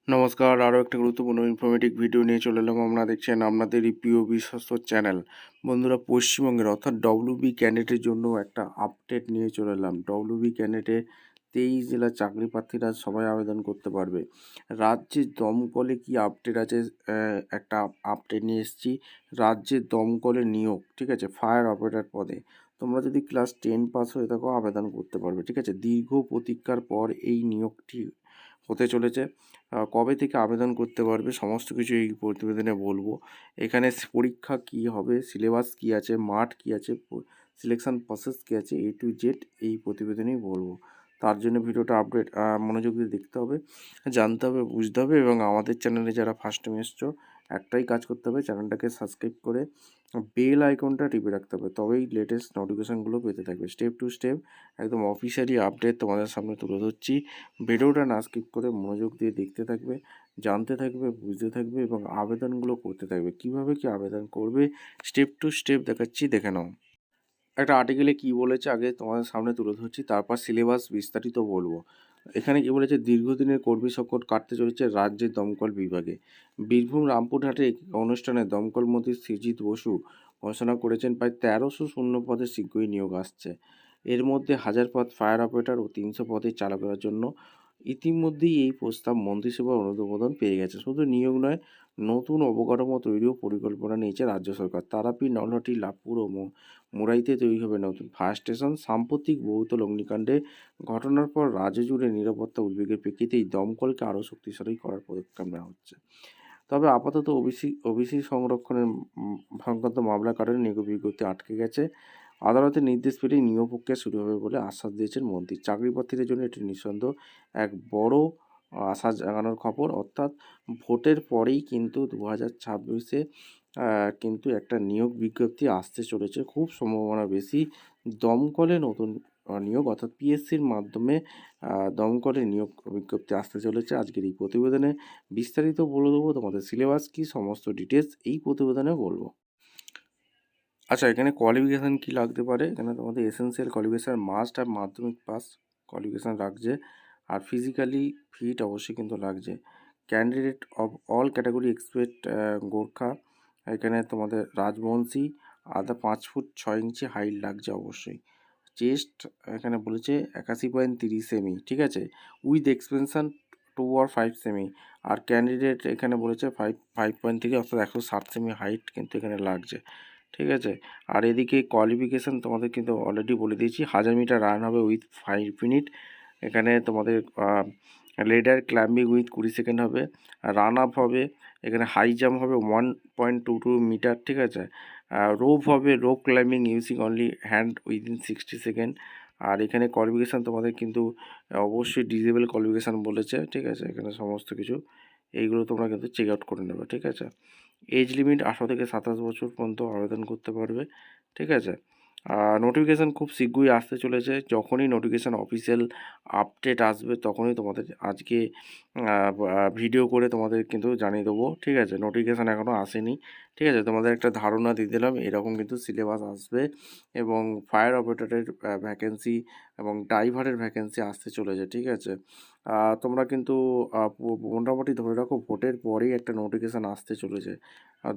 নমস্কার, আরও একটা গুরুত্বপূর্ণ ইনফরমেটিভ ভিডিও নিয়ে চলে এলাম। আপনারা দেখছেন আপনাদেরই প্রিয় বিশ্বস্ত চ্যানেল। বন্ধুরা, পশ্চিমবঙ্গের অর্থাৎ ডব্লিউবি ক্যান্ডিডেটের জন্য একটা আপডেট নিয়ে চলে এলাম। ডব্লিউবি ক্যান্ডিডেটে 23 জেলার চাকরি প্রার্থীরা সবাই আবেদন করতে পারবে। রাজ্যের দমকলে কি আপডেট আছে, একটা আপডেট নিয়ে এসেছি। রাজ্যের দমকলে নিয়োগ, ঠিক আছে, ফায়ার অপারেটর পদে তোমরা যদি ক্লাস 10 পাস হয়ে থাকো আবেদন করতে পারবে, ঠিক আছে। দীর্ঘ প্রতীক্ষার পর এই নিয়োগটি হতে চলেছে। কবে থেকে আবেদন করতে পারবে সমস্ত কিছু এই প্রতিবেদনে বলবো। এখানে পরীক্ষা কি হবে, সিলেবাস কি আছে, মাঠ কি আছে, সিলেকশন প্রসেস কি আছে, A to Z এই প্রতিবেদনেই বলবো। তার জন্য ভিডিওটা আপডেট মনোযোগ দিয়ে দেখতে হবে, জানতে হবে, বুঝতে হবে। এবং আমাদের চ্যানেলে যারা ফার্স্ট টাইম এসছো, একটাই কাজ করতে হবে, চ্যানেলটাকে সাবস্ক্রাইব করে বেল আইকনটা টিপে রাখতে হবে, তবেই লেটেস্ট নোটিফিকেশানগুলো পেতে থাকবে। স্টেপ টু স্টেপ একদম অফিসিয়ালি আপডেট তোমাদের সামনে তুলে ধরছি। ভিডিওটা না স্কিপ করে মনোযোগ দিয়ে দেখতে থাকবে, জানতে থাকবে, বুঝতে থাকবে এবং আবেদনগুলো করতে থাকবে। কিভাবে কি আবেদন করবে স্টেপ টু স্টেপ দেখাচ্ছি, দেখে নাও। একটা আর্টিকেলে কি বলেছে আগে তোমাদের সামনে তুলে ধরছি, তারপর সিলেবাস বিস্তারিত বলবো। এখানে কি বলেছে, দীর্ঘদিনের কর্মী সংকট কাটতে চলেছে রাজ্যের দমকল বিভাগে। বীরভূম রামপুরহাটে এক অনুষ্ঠানে দমকল মন্ত্রী সৃজিত বসু ঘোষণা করেছেন প্রায় 1300 শূন্য পদে শীঘ্রই নিয়োগ আসছে। এর মধ্যে 1000 পদ ফায়ার অপারেটর ও 300 পদে চালকের জন্য। ইতিমধ্যেই এই প্রস্তাব মন্ত্রিসভার অনুমোদন পেয়ে গেছে। শুধু নিয়োগ নয়, নতুন অবকাঠামো তৈরিও পরিকল্পনা নিয়েছে রাজ্য সরকার। তারাপীঠ, নলহাটি, লাভপুর ও মুরাইতে তৈরি হবে নতুন ফায়ার স্টেশন। সাম্প্রতিক বহুতল অগ্নিকাণ্ডে ঘটনার পর রাজ্য জুড়ে নিরাপত্তা উদ্বেগের প্রেক্ষিতেই দমকলকে আরও শক্তিশালী করার পদক্ষেপ নেওয়া হচ্ছে। তবে আপাতত ওবিসি সংরক্ষণের সংক্রান্ত মামলার কারণে নিয়োগ বিজ্ঞপ্তি আটকে গেছে। আদালতের নির্দেশ পেলেই নিয়োগ প্রক্রিয়া শুরু হবে বলে আশ্বাস দিয়েছেন মন্ত্রী। চাকরি প্রার্থীদের জন্য এটি নিঃসন্দেহ এক বড় আশা জাগানোর খবর। অর্থাৎ ভোটের পরেই কিন্তু 2026-এ কিন্তু একটা নিয়োগ বিজ্ঞপ্তি আসতে চলেছে, খুব সম্ভাবনা বেশি। দমকলে নতুন নিয়োগ অর্থাৎ পিএসসির মাধ্যমে দমকলে নিয়োগ বিজ্ঞপ্তি আসতে চলেছে। আজকের এই প্রতিবেদনে বিস্তারিত বলে দেবো, তোমাদের সিলেবাস কী সমস্ত ডিটেলস এই প্রতিবেদনে বলবো। আচ্ছা, এখানে কোয়ালিফিকেশান কী লাগতে পারে, এখানে তোমাদের এসেনশিয়াল কোয়ালিফিকেশান মাস্ট আর মাধ্যমিক পাস কোয়ালিফিকেশান লাগছে। আর ফিজিক্যালি ফিট অবশ্যই কিন্তু লাগছে। Candidate of all category expect Gorkha. এখানে তোমাদের রাজবংশী, আদা 5 ফুট 6 ইঞ্চি হাইট লাগছে অবশ্যই। চেস্ট এখানে বলেছে 81.30 সেমি, ঠিক আছে, উইথ এক্সপেনশন 2 or 5 সেমি। আর ক্যান্ডিডেট এখানে বলেছে 5.3 অর্থাৎ 160 সেমি হাইট কিন্তু এখানে লাগছে, ঠিক আছে। আর এদিকে কোয়ালিফিকেশান তোমাদের কিন্তু অলরেডি বলে দিয়েছি। 1000 মিটার রান হবে উইথ 5 মিনিট। এখানে তোমাদের লেডার ক্লাম্বিং উইথ 20 সেকেন্ড হবে। রান আপ হবে, এখানে হাই জাম্প হবে 1.22 মিটার, ঠিক আছে। রোপ হবে, rope climbing using only hand within 60 second. আর এখানে কোয়ালিফিকেশান তোমাদের কিন্তু অবশ্যই ডিজেবল কোয়ালিফিকেশান বলেছে, ঠিক আছে। এখানে সমস্ত কিছু এইগুলো তোমরা কিন্তু চেক আউট করে নেবে, ঠিক আছে। এজ লিমিট 18 থেকে 27 বছর পর্যন্ত আবেদন করতে পারবে, ঠিক আছে। নোটিফিকেশান খুব শীঘ্রই আসতে চলেছে। যখনই নোটিফিকেশান অফিসিয়াল আপডেট আসবে তখনই তোমাদের আজকে ভিডিও করে তোমাদের কিন্তু জানিয়ে দেবো, ঠিক আছে। নোটিফিকেশান এখনও আসেনি, ঠিক আছে। তোমাদের একটা ধারণা দিয়ে দিলাম, এরকম কিন্তু সিলেবাস আসবে এবং ফায়ার অপারেটরের ভ্যাকেন্সি এবং ড্রাইভারের ভ্যাকেন্সি আসতে চলেছে, ঠিক আছে। তোমরা কিন্তু মোটামুটি ধরে রাখো ভোটের পরেই একটা নোটিফিকেশান আসতে চলেছে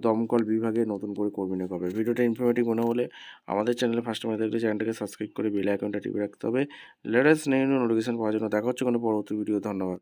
দমকল বিভাগে নতুন করে কর্মী নিয়োগ হবে। ভিডিওটা ইনফরমেটিভ মনে হলে আমাদের চ্যানেলে ফার্স্ট টাইম দেখলে চ্যানেলটাকে সাবস্ক্রাইব করে বেল আইকনটা টিপে রাখতে হবে লেটেস্ট নিউ নোটিফিকেশান পাওয়ার জন্য। দেখা হচ্ছে কোনো পরবর্তী ভিডিও। ধন্যবাদ।